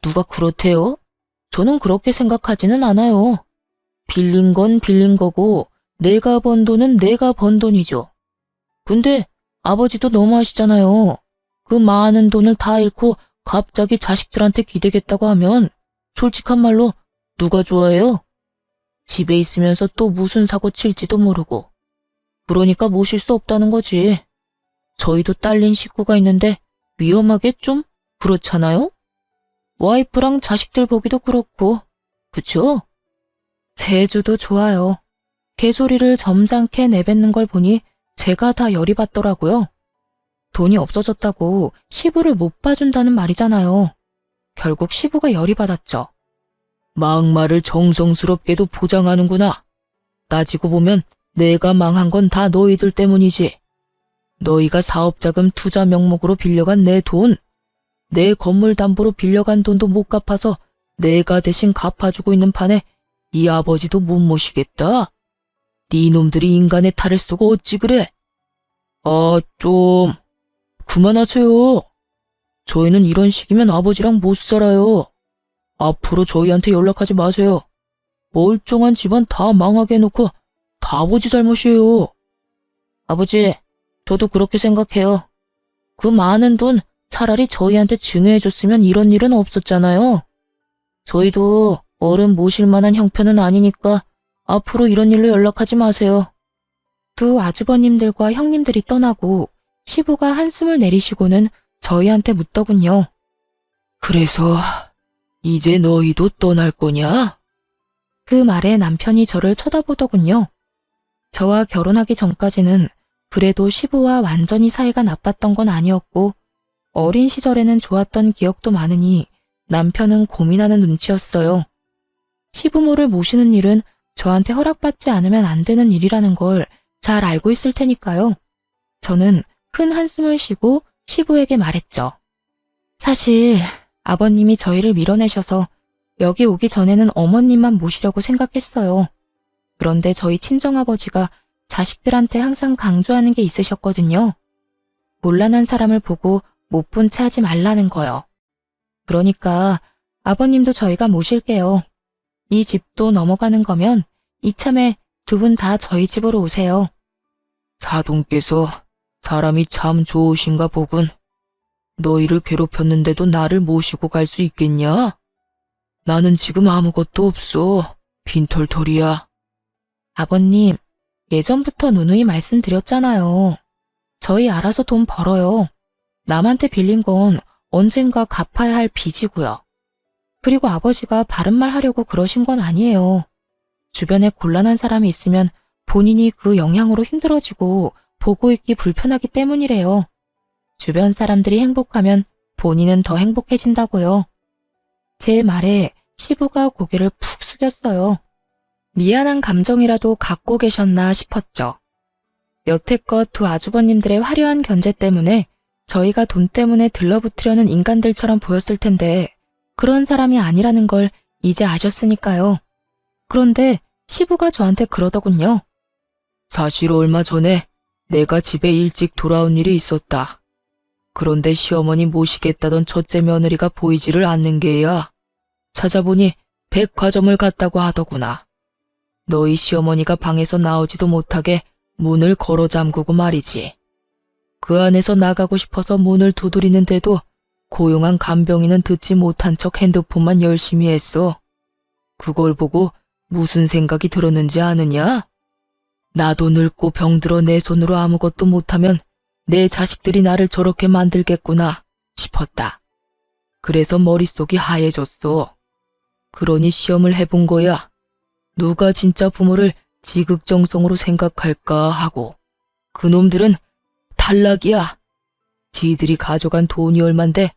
누가 그렇대요? 저는 그렇게 생각하지는 않아요. 빌린 건 빌린 거고, 내가 번 돈은 내가 번 돈이죠. 근데 아버지도 너무하시잖아요. 그 많은 돈을 다 잃고 갑자기 자식들한테 기대겠다고 하면 솔직한 말로 누가 좋아해요? 집에 있으면서 또 무슨 사고 칠지도 모르고. 그러니까 모실 수 없다는 거지. 저희도 딸린 식구가 있는데 위험하게 좀 그렇잖아요? 와이프랑 자식들 보기도 그렇고, 그쵸? 제주도 좋아요. 개소리를 점잖게 내뱉는 걸 보니 제가 다 열이 받더라고요. 돈이 없어졌다고 시부를 못 봐준다는 말이잖아요. 결국 시부가 열이 받았죠. 막말을 정성스럽게도 포장하는구나. 따지고 보면 내가 망한 건 다 너희들 때문이지. 너희가 사업자금 투자 명목으로 빌려간 내 돈, 내 건물 담보로 빌려간 돈도 못 갚아서 내가 대신 갚아주고 있는 판에 이 아버지도 못 모시겠다. 네 놈들이 인간의 탈을 쓰고 어찌 그래? 좀 그만하세요. 저희는 이런 식이면 아버지랑 못 살아요. 앞으로 저희한테 연락하지 마세요. 멀쩡한 집안 다 망하게 해놓고 다 아버지 잘못이에요. 아버지, 저도 그렇게 생각해요. 그 많은 돈 차라리 저희한테 증여해줬으면 이런 일은 없었잖아요. 저희도 어른 모실 만한 형편은 아니니까 앞으로 이런 일로 연락하지 마세요. 두 아주버님들과 형님들이 떠나고 시부가 한숨을 내리시고는 저희한테 묻더군요. 그래서 이제 너희도 떠날 거냐? 그 말에 남편이 저를 쳐다보더군요. 저와 결혼하기 전까지는 그래도 시부와 완전히 사이가 나빴던 건 아니었고 어린 시절에는 좋았던 기억도 많으니 남편은 고민하는 눈치였어요. 시부모를 모시는 일은 저한테 허락받지 않으면 안 되는 일이라는 걸 잘 알고 있을 테니까요. 저는 큰 한숨을 쉬고 시부에게 말했죠. 사실 아버님이 저희를 밀어내셔서 여기 오기 전에는 어머님만 모시려고 생각했어요. 그런데 저희 친정아버지가 자식들한테 항상 강조하는 게 있으셨거든요. 곤란한 사람을 보고 못 본 채 하지 말라는 거요. 그러니까 아버님도 저희가 모실게요. 이 집도 넘어가는 거면 이참에 두 분 다 저희 집으로 오세요. 사돈께서 사람이 참 좋으신가 보군. 너희를 괴롭혔는데도 나를 모시고 갈 수 있겠냐? 나는 지금 아무것도 없어. 빈털털이야. 아버님, 예전부터 누누이 말씀드렸잖아요. 저희 알아서 돈 벌어요. 남한테 빌린 건 언젠가 갚아야 할 빚이고요. 그리고 아버지가 바른 말 하려고 그러신 건 아니에요. 주변에 곤란한 사람이 있으면 본인이 그 영향으로 힘들어지고 보고 있기 불편하기 때문이래요. 주변 사람들이 행복하면 본인은 더 행복해진다고요. 제 말에 시부가 고개를 푹 숙였어요. 미안한 감정이라도 갖고 계셨나 싶었죠. 여태껏 두 아주버님들의 화려한 견제 때문에 저희가 돈 때문에 들러붙으려는 인간들처럼 보였을 텐데 그런 사람이 아니라는 걸 이제 아셨으니까요. 그런데 시부가 저한테 그러더군요. 사실 얼마 전에 내가 집에 일찍 돌아온 일이 있었다. 그런데 시어머니 모시겠다던 첫째 며느리가 보이지를 않는 게야. 찾아보니 백화점을 갔다고 하더구나. 너희 시어머니가 방에서 나오지도 못하게 문을 걸어 잠그고 말이지. 그 안에서 나가고 싶어서 문을 두드리는데도 고용한 간병인은 듣지 못한 척 핸드폰만 열심히 했어. 그걸 보고 무슨 생각이 들었는지 아느냐? 나도 늙고 병들어 내 손으로 아무것도 못하면 내 자식들이 나를 저렇게 만들겠구나 싶었다. 그래서 머릿속이 하얘졌어. 그러니 시험을 해본 거야. 누가 진짜 부모를 지극정성으로 생각할까 하고. 그놈들은 탈락이야. 지들이 가져간 돈이 얼만데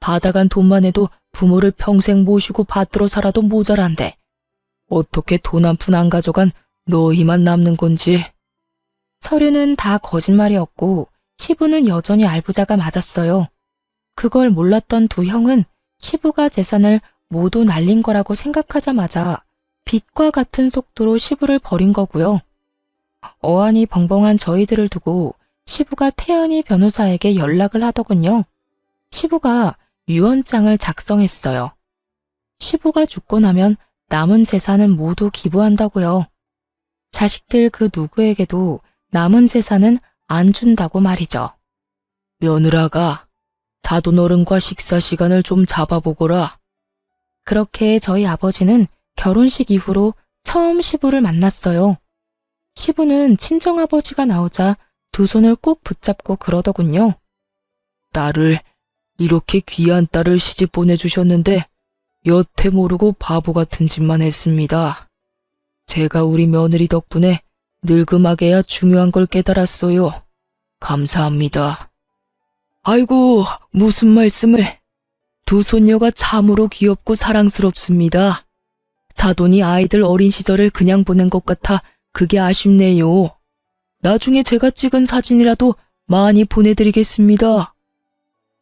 받아간 돈만 해도 부모를 평생 모시고 받들어 살아도 모자란데 어떻게 돈 한 푼 안 가져간 너희만 남는 건지. 서류는 다 거짓말이었고 시부는 여전히 알부자가 맞았어요. 그걸 몰랐던 두 형은 시부가 재산을 모두 날린 거라고 생각하자마자 빛과 같은 속도로 시부를 버린 거고요. 어안이 벙벙한 저희들을 두고 시부가 태연이 변호사에게 연락을 하더군요. 시부가 유언장을 작성했어요. 시부가 죽고 나면 남은 재산은 모두 기부한다고요. 자식들 그 누구에게도 남은 재산은 안 준다고 말이죠. 며느라가 사돈 어른과 식사 시간을 좀 잡아보거라. 그렇게 저희 아버지는 결혼식 이후로 처음 시부를 만났어요. 시부는 친정아버지가 나오자 두 손을 꼭 붙잡고 그러더군요. 딸을, 이렇게 귀한 딸을 시집 보내주셨는데 여태 모르고 바보 같은 짓만 했습니다. 제가 우리 며느리 덕분에 늙음하게야 중요한 걸 깨달았어요. 감사합니다. 아이고, 무슨 말씀을. 두 손녀가 참으로 귀엽고 사랑스럽습니다. 사돈이 아이들 어린 시절을 그냥 보낸 것 같아 그게 아쉽네요. 나중에 제가 찍은 사진이라도 많이 보내드리겠습니다.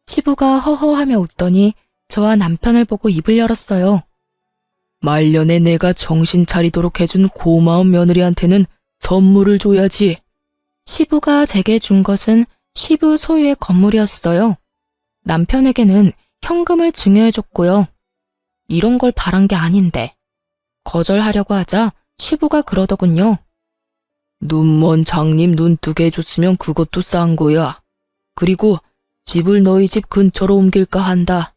시부가 허허하며 웃더니 저와 남편을 보고 입을 열었어요. 말년에 내가 정신 차리도록 해준 고마운 며느리한테는 선물을 줘야지. 시부가 제게 준 것은 시부 소유의 건물이었어요. 남편에게는 현금을 증여해줬고요. 이런 걸 바란 게 아닌데. 거절하려고 하자 시부가 그러더군요. 눈먼 장님 눈뜨게 해줬으면 그것도 싼 거야. 그리고 집을 너희 집 근처로 옮길까 한다.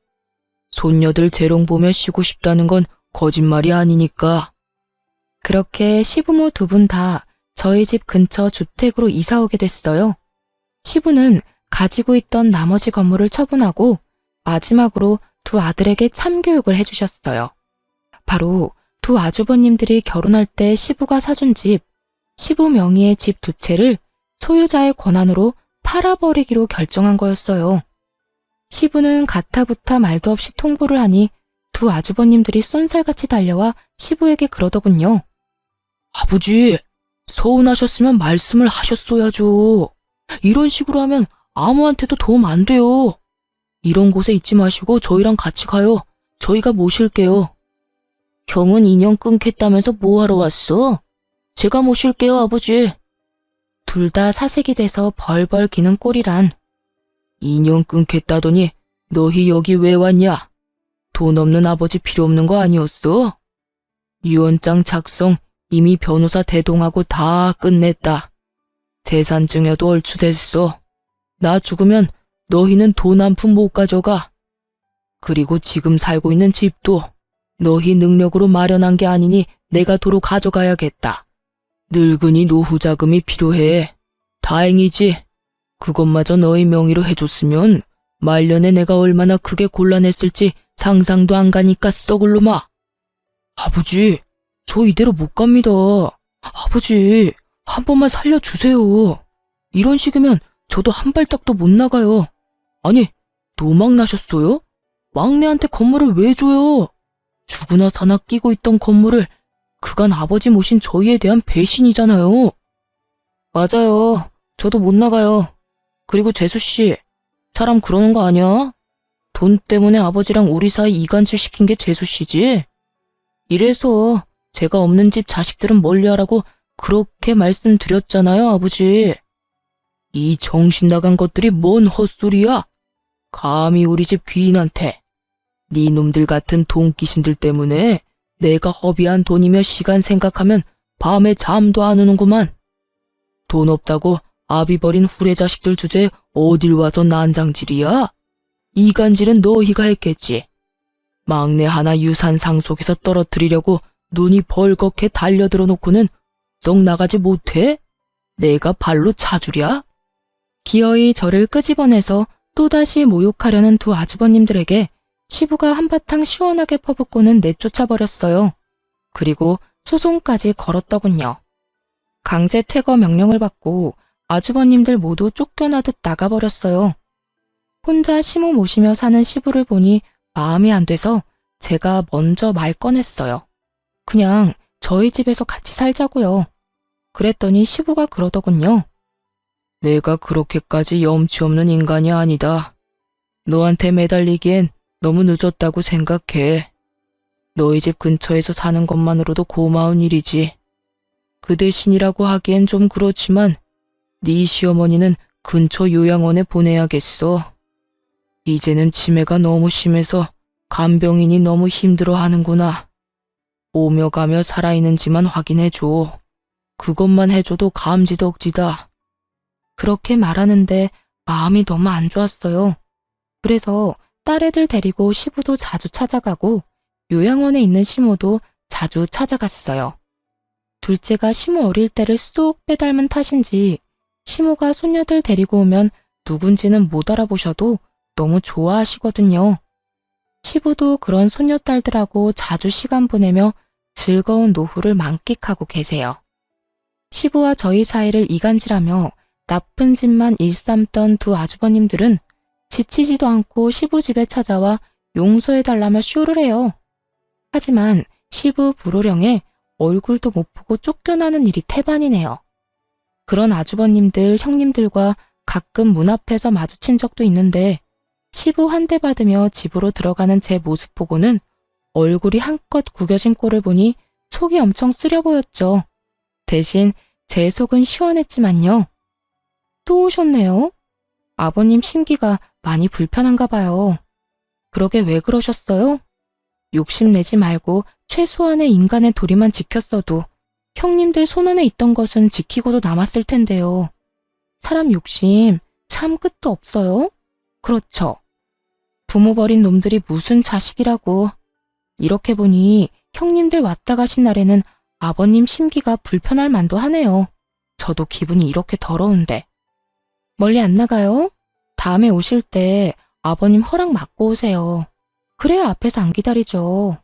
손녀들 재롱 보며 쉬고 싶다는 건 거짓말이 아니니까. 그렇게 시부모 두 분 다 저희 집 근처 주택으로 이사 오게 됐어요. 시부는 가지고 있던 나머지 건물을 처분하고 마지막으로 두 아들에게 참교육을 해주셨어요. 바로 두 아주버님들이 결혼할 때 시부가 사준 집, 시부 명의의 집 두 채를 소유자의 권한으로 팔아버리기로 결정한 거였어요. 시부는 가타부타 말도 없이 통보를 하니 두 아주버님들이 쏜살같이 달려와 시부에게 그러더군요. 아버지, 서운하셨으면 말씀을 하셨어야죠. 이런 식으로 하면 아무한테도 도움 안 돼요. 이런 곳에 있지 마시고 저희랑 같이 가요. 저희가 모실게요. 형은 인연 끊겠다면서 뭐하러 왔어? 제가 모실게요, 아버지. 둘 다 사색이 돼서 벌벌 기는 꼴이란. 인연 끊겠다더니 너희 여기 왜 왔냐? 돈 없는 아버지 필요 없는 거 아니었어? 유언장 작성 이미 변호사 대동하고 다 끝냈다. 재산 증여도 얼추 됐어. 나 죽으면 너희는 돈 한 푼 못 가져가. 그리고 지금 살고 있는 집도 너희 능력으로 마련한 게 아니니 내가 도로 가져가야겠다. 늙은이 노후 자금이 필요해. 다행이지. 그것마저 너희 명의로 해줬으면 말년에 내가 얼마나 크게 곤란했을지 상상도 안 가니까 썩을 놈아. 아버지, 저 이대로 못 갑니다. 아버지, 한 번만 살려주세요. 이런 식이면 저도 한 발짝도 못 나가요. 아니, 노망 나셨어요? 막내한테 건물을 왜 줘요? 죽으나 사나 끼고 있던 건물을 그간 아버지 모신 저희에 대한 배신이잖아요. 맞아요. 저도 못 나가요. 그리고 재수씨, 사람 그러는 거 아니야? 돈 때문에 아버지랑 우리 사이 이간질 시킨 게 재수씨지? 이래서 제가 없는 집 자식들은 멀리하라고 그렇게 말씀드렸잖아요, 아버지. 이 정신 나간 것들이 뭔 헛소리야? 감히 우리 집 귀인한테. 네 놈들 같은 돈귀신들 때문에 내가 허비한 돈이며 시간 생각하면 밤에 잠도 안 오는구만. 돈 없다고 아비 버린 후레 자식들 주제에 어딜 와서 난장질이야? 이간질은 너희가 했겠지. 막내 하나 유산 상속에서 떨어뜨리려고 눈이 벌겋게 달려들어 놓고는 썩 나가지 못해? 내가 발로 차주랴? 기어이 저를 끄집어내서 또다시 모욕하려는 두 아주버님들에게 시부가 한바탕 시원하게 퍼붓고는 내쫓아버렸어요. 그리고 소송까지 걸었더군요. 강제 퇴거 명령을 받고 아주버님들 모두 쫓겨나듯 나가버렸어요. 혼자 시모 모시며 사는 시부를 보니 마음이 안 돼서 제가 먼저 말 꺼냈어요. 그냥 저희 집에서 같이 살자고요. 그랬더니 시부가 그러더군요. 내가 그렇게까지 염치 없는 인간이 아니다. 너한테 매달리기엔 너무 늦었다고 생각해. 너희 집 근처에서 사는 것만으로도 고마운 일이지. 그 대신이라고 하기엔 좀 그렇지만 네 시어머니는 근처 요양원에 보내야겠어. 이제는 치매가 너무 심해서 간병인이 너무 힘들어하는구나. 오며 가며 살아있는지만 확인해줘. 그것만 해줘도 감지덕지다. 그렇게 말하는데 마음이 너무 안 좋았어요. 그래서 딸애들 데리고 시부도 자주 찾아가고 요양원에 있는 시모도 자주 찾아갔어요. 둘째가 시모 어릴 때를 쏙 빼닮은 탓인지 시모가 손녀들 데리고 오면 누군지는 못 알아보셔도 너무 좋아하시거든요. 시부도 그런 손녀딸들하고 자주 시간 보내며 즐거운 노후를 만끽하고 계세요. 시부와 저희 사이를 이간질하며 나쁜 짓만 일삼던 두 아주버님들은 지치지도 않고 시부 집에 찾아와 용서해달라며 쇼를 해요. 하지만 시부 불호령에 얼굴도 못 보고 쫓겨나는 일이 태반이네요. 그런 아주버님들, 형님들과 가끔 문 앞에서 마주친 적도 있는데 시부 한 대 받으며 집으로 들어가는 제 모습 보고는 얼굴이 한껏 구겨진 꼴을 보니 속이 엄청 쓰려 보였죠. 대신 제 속은 시원했지만요. 또 오셨네요. 아버님 심기가 많이 불편한가 봐요. 그러게 왜 그러셨어요? 욕심내지 말고 최소한의 인간의 도리만 지켰어도 형님들 손안에 있던 것은 지키고도 남았을 텐데요. 사람 욕심 참 끝도 없어요? 그렇죠. 부모 버린 놈들이 무슨 자식이라고. 이렇게 보니 형님들 왔다 가신 날에는 아버님 심기가 불편할 만도 하네요. 저도 기분이 이렇게 더러운데. 멀리 안 나가요? 다음에 오실 때 아버님 허락 받고 오세요. 그래야 앞에서 안 기다리죠.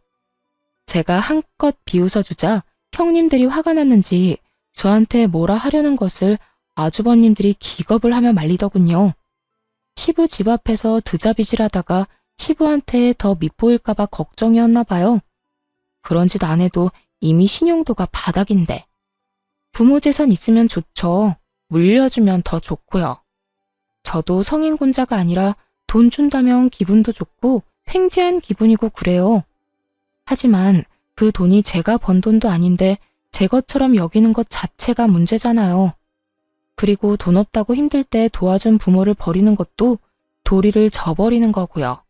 제가 한껏 비웃어주자 형님들이 화가 났는지 저한테 뭐라 하려는 것을 아주버님들이 기겁을 하며 말리더군요. 시부 집 앞에서 드자비질하다가 시부한테 더 밉보일까봐 걱정이었나 봐요. 그런 짓 안 해도 이미 신용도가 바닥인데. 부모 재산 있으면 좋죠. 물려주면 더 좋고요. 저도 성인군자가 아니라 돈 준다면 기분도 좋고 횡재한 기분이고 그래요. 하지만 그 돈이 제가 번 돈도 아닌데 제 것처럼 여기는 것 자체가 문제잖아요. 그리고 돈 없다고 힘들 때 도와준 부모를 버리는 것도 도리를 저버리는 거고요.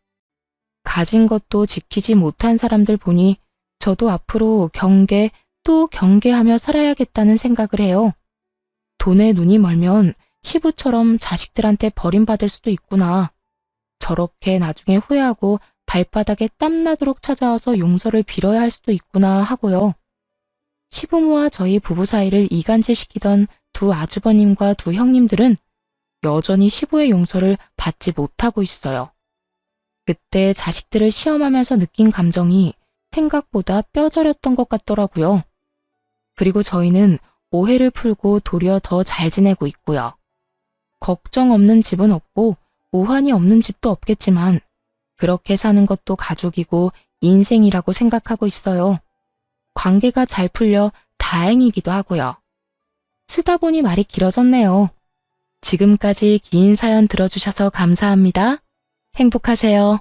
가진 것도 지키지 못한 사람들 보니 저도 앞으로 경계 또 경계하며 살아야겠다는 생각을 해요. 돈에 눈이 멀면 시부처럼 자식들한테 버림받을 수도 있구나. 저렇게 나중에 후회하고 발바닥에 땀나도록 찾아와서 용서를 빌어야 할 수도 있구나 하고요. 시부모와 저희 부부 사이를 이간질시키던 두 아주버님과 두 형님들은 여전히 시부의 용서를 받지 못하고 있어요. 그때 자식들을 시험하면서 느낀 감정이 생각보다 뼈저렸던 것 같더라고요. 그리고 저희는 오해를 풀고 도리어 더 잘 지내고 있고요. 걱정 없는 집은 없고 우환이 없는 집도 없겠지만 그렇게 사는 것도 가족이고 인생이라고 생각하고 있어요. 관계가 잘 풀려 다행이기도 하고요. 쓰다 보니 말이 길어졌네요. 지금까지 긴 사연 들어주셔서 감사합니다. 행복하세요.